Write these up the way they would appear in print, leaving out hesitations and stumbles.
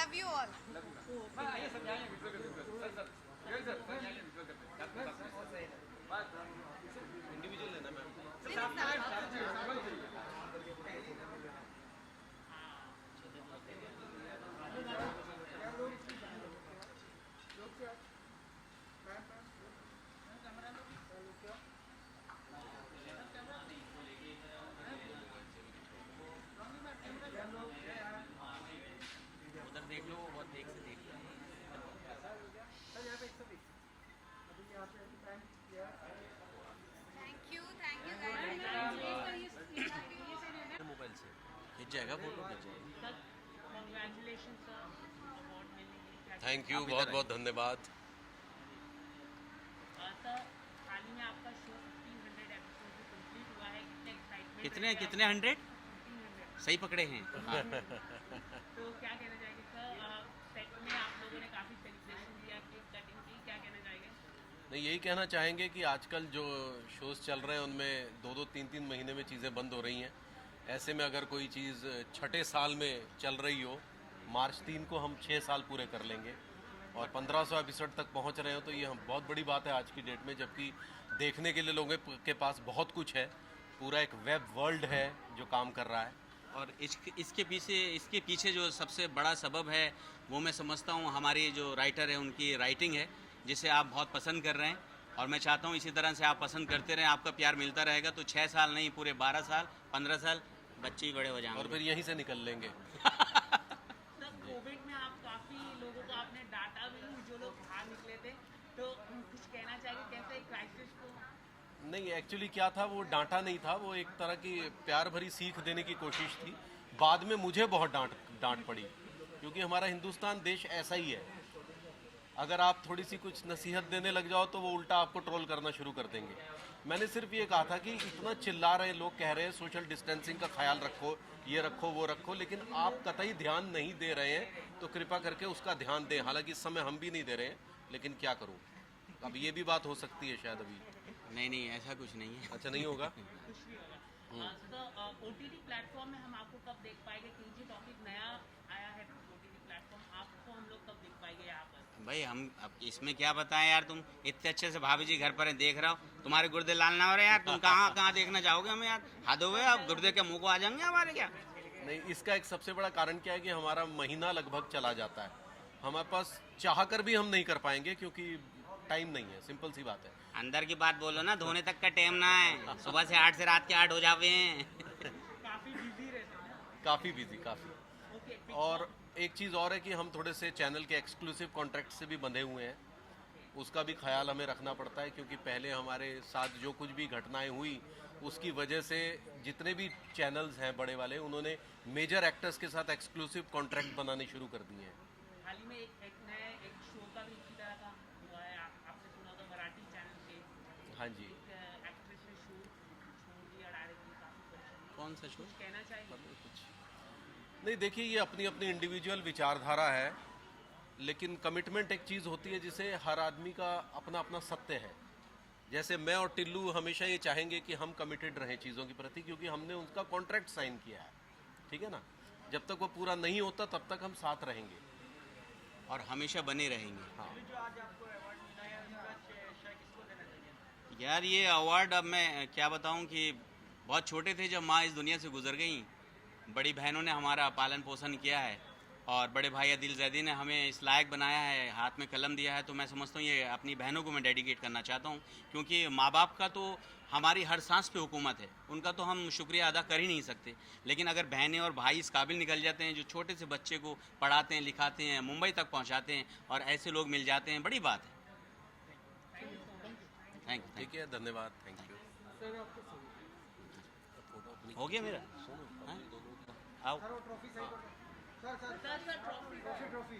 Love you all. Individual लेना ma'am. उधर देख लो और देख से देख लो। थैंक यू मोबाइल से खींच जाएगा, फोटो खींच जाएगा। थैंक यू, बहुत बहुत धन्यवाद। कितने कितने 100 सही पकड़े हैं। तो क्या कहना चाहेंगे सर, सेट में आप लोगों ने काफी सेलिब्रेशन किया, केक कटिंग की, क्या कहना चाहेंगे? नहीं, यही कहना चाहेंगे कि आजकल जो शोज़ चल रहे हैं उनमें 2-2 3-3 महीने में चीज़ें बंद हो रही हैं। ऐसे में अगर कोई चीज़ छठे साल में चल रही हो, मार्च 3 को हम 6 साल पूरे कर लेंगे और 1500 एपिसोड तक पहुंच रहे हो, तो ये हम बहुत बड़ी बात है आज की डेट में। जबकि देखने के लिए लोगों के पास बहुत कुछ है, पूरा एक वेब वर्ल्ड है जो काम कर रहा है। और इसके पीछे जो सबसे बड़ा सबब है वो मैं समझता हूँ हमारी जो राइटर है उनकी राइटिंग है, जिसे आप बहुत पसंद कर रहे हैं। और मैं चाहता हूँ इसी तरह से आप पसंद करते रहें, आपका प्यार मिलता रहेगा तो 6 साल नहीं, पूरे 12 साल 15 साल बच्चे ही बड़े हो जाएंगे और फिर यहीं से निकल लेंगे। सर, कोविड में आप काफी लोगों को आपने डांटा भी, जो लोग बाहर निकले थे, तो कुछ कहना चाहिए कैसे क्राइसिस को? नहीं, एक्चुअली क्या था, वो डांटा नहीं था, वो एक तरह की प्यार भरी सीख देने की कोशिश थी। बाद में मुझे बहुत डांट पड़ी, क्योंकि हमारा हिंदुस्तान देश ऐसा ही है। अगर आप थोड़ी सी कुछ नसीहत देने लग जाओ तो वो उल्टा आपको ट्रोल करना शुरू कर देंगे। मैंने सिर्फ ये कहा था कि इतना चिल्ला रहे लोग, कह रहे हैं सोशल डिस्टेंसिंग का ख्याल रखो, ये रखो वो रखो, लेकिन आप कतई ध्यान नहीं दे रहे हैं, तो कृपा करके उसका ध्यान दें। हालांकि इस समय हम भी नहीं दे रहे हैं, लेकिन क्या करूं, अब ये भी बात हो सकती है शायद अभी। नहीं, ऐसा कुछ नहीं है। अच्छा, नहीं होगा। कुछ भी होगा। सर, ओटीटी प्लेटफॉर्म में हम आपको कब देख पाएंगे? टीजी टॉपिक नया आया है ओटीटी प्लेटफॉर्म, आपको हम लोग कब देख पाएंगे यहाँ पर? भाई हम अब इसमें क्या बताएं यार, तुम इतने अच्छे से भाभी जी घर पर हैं, देख रहा हो, तुम्हारे गुर्दे लाल ना हो रहे यार, तुम कहाँ देखना चाहोगे हमें यार? हद हो गए, अब गुर्दे के मुंह को आ जाएंगे हमारे क्या? नहीं, इसका एक सबसे बड़ा कारण क्या है कि हमारा महीना लगभग चला जाता है। हमारे पास चाह कर भी हम नहीं कर पाएंगे, क्योंकि टाइम नहीं है, सिंपल सी बात है। अंदर की बात बोलो ना, धोने तक का टाइम ना है, सुबह से 8 से रात के 8 हो जावे हैं। काफी बिजी रहते हैं। काफ़ी बिजी, काफ़ी। ओके, और एक चीज़ और है कि हम थोड़े से चैनल के एक्सक्लूसिव कॉन्ट्रैक्ट से भी बंधे हुए हैं, उसका भी ख्याल हमें रखना पड़ता है, क्योंकि पहले हमारे साथ जो कुछ भी घटनाएं हुई उसकी वजह से जितने भी चैनल्स हैं बड़े वाले, उन्होंने मेजर एक्टर्स के साथ एक्सक्लूसिव कॉन्ट्रैक्ट बनाने शुरू कर दिए हैं। हाल ही में एक नए एक शो का भी इसी तरह का हुआ है, आपने सुना होगा मराठी चैनल पे। हाँ जी। एक एक्ट्रेस ने शो छोड़ दिया डायरेक्टली, काफी परेशानी। कौन सा शो? कुछ कहना चाहिए? कुछ नहीं, देखिए, ये अपनी अपनी इंडिविजुअल विचारधारा है, लेकिन कमिटमेंट एक चीज़ होती है जिसे हर आदमी का अपना अपना सत्य है। जैसे मैं और टिल्लू हमेशा ये चाहेंगे कि हम कमिटेड रहें चीज़ों के प्रति, क्योंकि हमने उनका कॉन्ट्रैक्ट साइन किया है, ठीक है ना। जब तक वो पूरा नहीं होता तब तक हम साथ रहेंगे और हमेशा बने रहेंगे। हाँ। जो आज आपको अवार्ड मिला है, उसका श्रेय किसको देना चाहिए? यार ये अवार्ड, अब मैं क्या बताऊं कि बहुत छोटे थे जब माँ इस दुनिया से गुजर गई, बड़ी बहनों ने हमारा पालन पोषण किया है और बड़े भाई आदिल जैदी ने हमें इस लायक बनाया है, हाथ में कलम दिया है। तो मैं समझता हूँ ये अपनी बहनों को मैं डेडिकेट करना चाहता हूँ, क्योंकि माँ बाप का तो हमारी हर सांस पे हुकूमत है, उनका तो हम शुक्रिया अदा कर ही नहीं सकते। लेकिन अगर बहनें और भाई इस काबिल निकल जाते हैं जो छोटे से बच्चे को पढ़ाते हैं, लिखाते हैं, मुंबई तक पहुँचाते हैं, और ऐसे लोग मिल जाते हैं, बड़ी बात है। Thank you. ठीक है, धन्यवाद, थैंक यू। हो गया मेरा? हाँ? आओ। Sir trophy.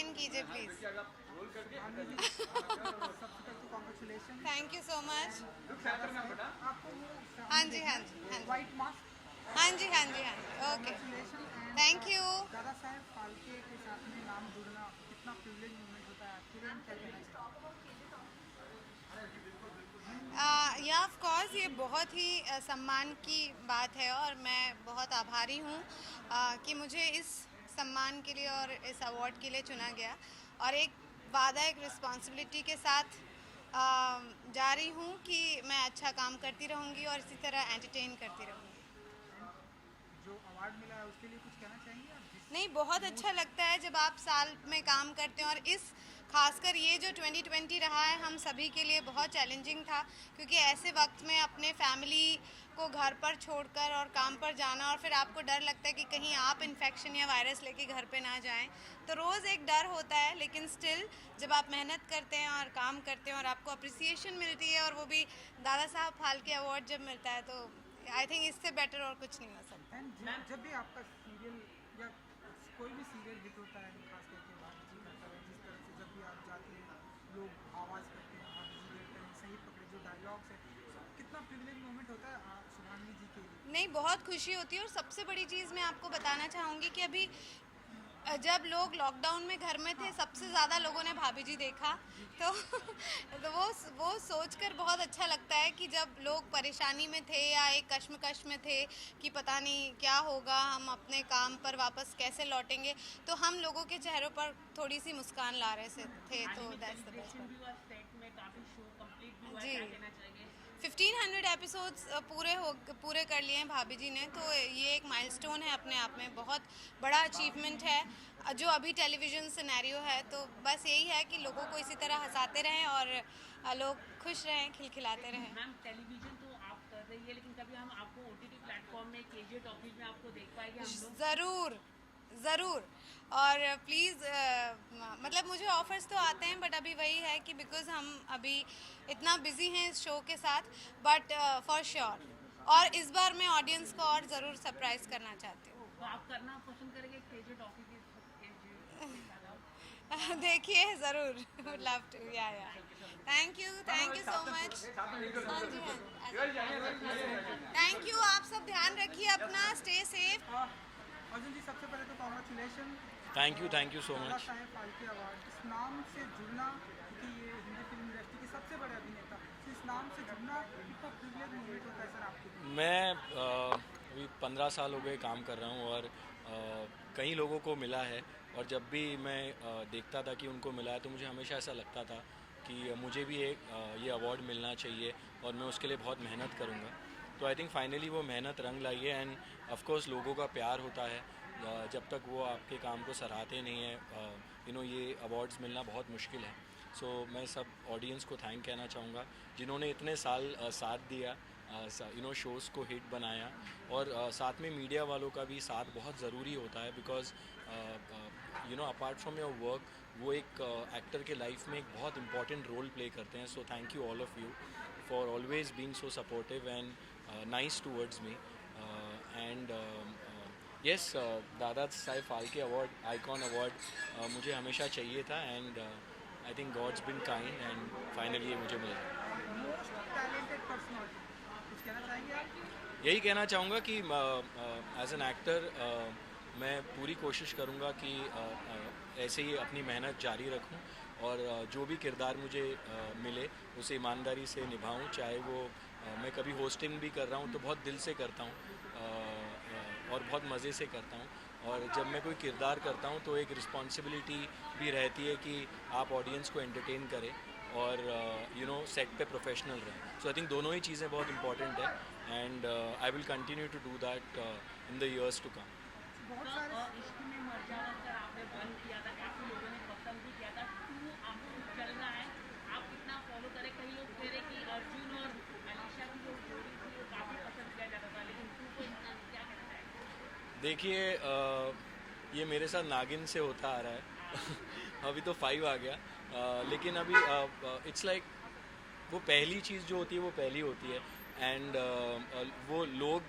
एंटरटेन कीजिए please. Congratulation. Thank you so much. आपको हाँ जी हाँ जी हाँ जी व्हाइट मास्क हाँ जी हाँ जी हाँ जी ओके थैंक यू। दादा साहेब फाल्के के साथ में नाम जुड़ना कितना प्रिविलेज मोमेंट होता है आपके लिए, क्या कहना चाहिए? या ऑफ कोर्स ये बहुत ही सम्मान की बात है और मैं बहुत आभारी हूँ कि मुझे इस सम्मान के लिए और इस अवार्ड के लिए चुना गया और एक वादा एक रिस्पॉन्सिबिलिटी के साथ जा रही हूँ कि मैं अच्छा काम करती रहूँगी और इसी तरह एंटरटेन करती रहूँगी। जो अवार्ड मिला है उसके लिए कुछ कहना चाहेंगे आप? नहीं, बहुत अच्छा लगता है जब आप साल में काम करते हैं और इस खासकर ये जो 2020 रहा है हम सभी के लिए बहुत चैलेंजिंग था क्योंकि ऐसे वक्त में अपने फैमिली को घर पर छोड़कर और काम पर जाना और फिर आपको डर लगता है कि कहीं आप इन्फेक्शन या वायरस लेके घर पे ना जाएं, तो रोज़ एक डर होता है। लेकिन स्टिल जब आप मेहनत करते हैं और काम करते हैं और आपको अप्रिसिएशन मिलती है और वो भी दादा साहब फाल्के अवार्ड जब मिलता है तो आई थिंक इससे बेटर और कुछ नहीं हो सकता। एंड जब भी आपका सीरियल या कोई भी सीरियल हिट होता है, खास करके भाभी जी करता है, जिस तरह से जब भी आप जाते हैं लोग आवाज़ करते हैं भाभी जी देखते हैं सही पकड़े जो डायलॉग्स है, कितना प्रिविलेज मोमेंट होता है सुभानी जी के लिए? नहीं, बहुत खुशी होती है और सबसे बड़ी चीज़ मैं आपको बताना चाहूँगी कि अभी जब लोग लॉकडाउन में घर में थे सबसे ज़्यादा लोगों ने भाभी जी देखा तो वो सोचकर बहुत अच्छा लगता है कि जब लोग परेशानी में थे या एक कश्मकश में थे कि पता नहीं क्या होगा, हम अपने काम पर वापस कैसे लौटेंगे, तो हम लोगों के चेहरों पर थोड़ी सी मुस्कान ला रहे थे तो दैट्स द बेस्ट। जी, 1500 एपिसोड्स पूरे कर लिए हैं भाभी जी ने, तो ये एक माइलस्टोन है अपने आप में, बहुत बड़ा अचीवमेंट है जो अभी टेलीविज़न सिनेरियो है। तो बस यही है कि लोगों को इसी तरह हंसाते रहें और लोग खुश रहें, खिलखिलाते रहें। मैम टेलीविजन तो आप कर रही है लेकिन कभी हम आपको ओटीटी प्लेटफॉर्म में केजे टॉकीज में आपको देख पाएंगे हम लोग? ज़रूर और प्लीज़ मतलब मुझे ऑफर्स तो आते हैं बट अभी वही है कि बिकॉज़ हम अभी इतना बिजी हैं इस शो के साथ, बट फॉर श्योर और इस बार मैं ऑडियंस को और ज़रूर सरप्राइज़ करना चाहती हूँ। तो आप करना पसंद करेंगे केजे टॉकी की? देखिए ज़रूर, वुड लव टू। या thank you so much. Thank you, आप सब ध्यान रखिए अपना, स्टे सेफ। अर्जुन जी सबसे पहले तो कॉन्ग्रेचुलेशन, थैंक यू सो दादा मच। साहेब फाल्के अवार्ड, इस नाम से जुड़ना, क्योंकि ये हिंदी फिल्म इंडस्ट्री के सबसे बड़े अभिनेता, तो इस नाम से जुड़ना कितना प्रिविलेज मोमेंट होता है सर आपके लिए? मैं अभी 15 साल हो गए काम कर रहा हूँ और कई लोगों को मिला है और जब भी मैं देखता था कि उनको मिला है तो मुझे हमेशा ऐसा लगता था कि मुझे भी ये अवार्ड मिलना चाहिए और मैं उसके लिए बहुत मेहनत करूँगा। तो आई थिंक फाइनली वो मेहनत रंग लाई है एंड ऑफ कोर्स लोगों का प्यार होता है, जब तक वो आपके काम को सराहते नहीं है ये अवार्ड्स मिलना बहुत मुश्किल है। सो मैं सब ऑडियंस को थैंक कहना चाहूँगा जिन्होंने इतने साल साथ दिया, शोज़ को हिट बनाया और साथ में मीडिया वालों का भी साथ बहुत ज़रूरी होता है because apart from your work वो एक एक्टर के लाइफ में एक बहुत इंपॉर्टेंट रोल प्ले करते हैं। So thank you all of you for always being so supportive and nice towards me and yes, Dada Saheb Phalke award, icon award मुझे हमेशा चाहिए था and I think God's been kind and finally ये मुझे मिला। Most talented personality, कुछ कहना चाहेंगे आप? यही कहना चाहूँगा कि एज एन एक्टर मैं पूरी कोशिश करूँगा कि ऐसे ही अपनी मेहनत जारी रखूँ और जो भी किरदार मुझे मिले उसे ईमानदारी से निभाऊँ, चाहे वो मैं कभी होस्टिंग भी कर रहा हूँ तो बहुत दिल से करता हूँ और बहुत मज़े से करता हूँ और जब मैं कोई किरदार करता हूँ तो एक रिस्पॉन्सिबिलिटी भी रहती है कि आप ऑडियंस को एंटरटेन करें और सेट पे प्रोफेशनल रहें। सो आई थिंक दोनों ही चीज़ें बहुत इंपॉर्टेंट है and I will continue to do that in the years to come. बहुत सारे इश्क में मर जावा कर आपने बंद किया था, काफ़ी लोगों ने पसंद भी किया था, टू आपको चल रहा है, आप कितना फॉलो करें? कई लोग कह रहे कि अर्जुन और अलीशा की जो जोड़ी थी वो काफ़ी पसंद किया जाता था, लेकिन टू को इतना क्या कहना है? देखिए ये मेरे साथ नागिन से होता आ रहा है अभी तो 5 आ गया लेकिन अभी इट्स लाइक वो पहली चीज़ जो होती है वो पहली होती है एंड वो लोग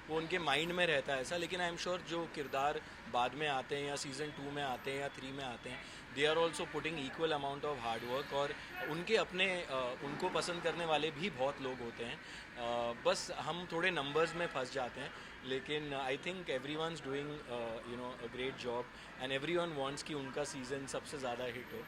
वो वो उनके माइंड में रहता है ऐसा, लेकिन आई एम श्योर जो किरदार बाद में आते हैं या सीज़न 2 में आते हैं या 3 में आते हैं, they are also putting equal amount of hard work, और उनके अपने उनको पसंद करने वाले भी बहुत लोग होते हैं। बस हम थोड़े नंबर्स में फंस जाते हैं, लेकिन I think every one is doing a great job and every one wants कि उनका सीज़न सबसे ज़्यादा हिट हो।